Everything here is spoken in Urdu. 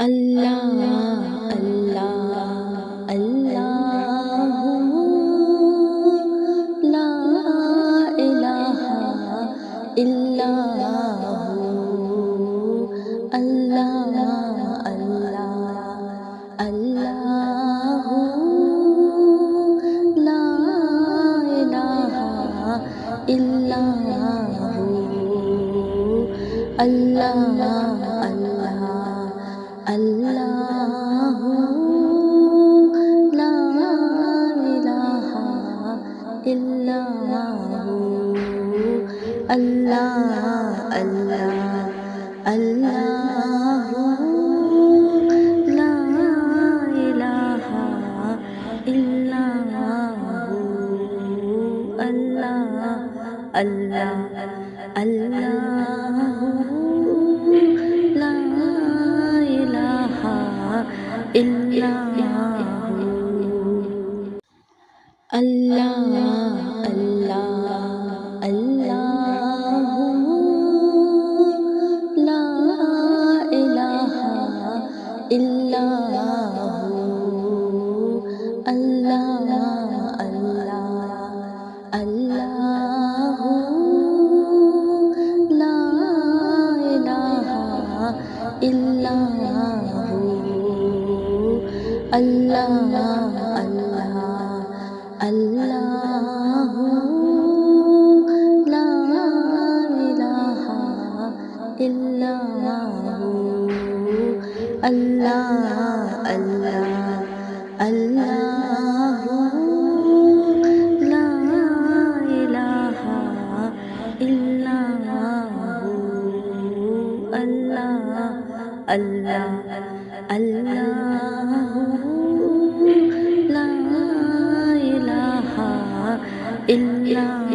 اللہ اللہ اللہ لا الہ الا اللہ اللہ اللہ لا الہ الا اللہ اللہ اللہ لا الہ الا اللہ اللہ اللہ لا الہ الا اللہ اللہ اللہ لا الہ الا اللہ اللہ اللہ لا الہ الا اللہ اللہ اللہ لا الہ الا اللہ اللہ اللہ لا الہ الا اللہ اللہ اللہ لا الہ الا اللہ اللہ اللہ لا الہ الا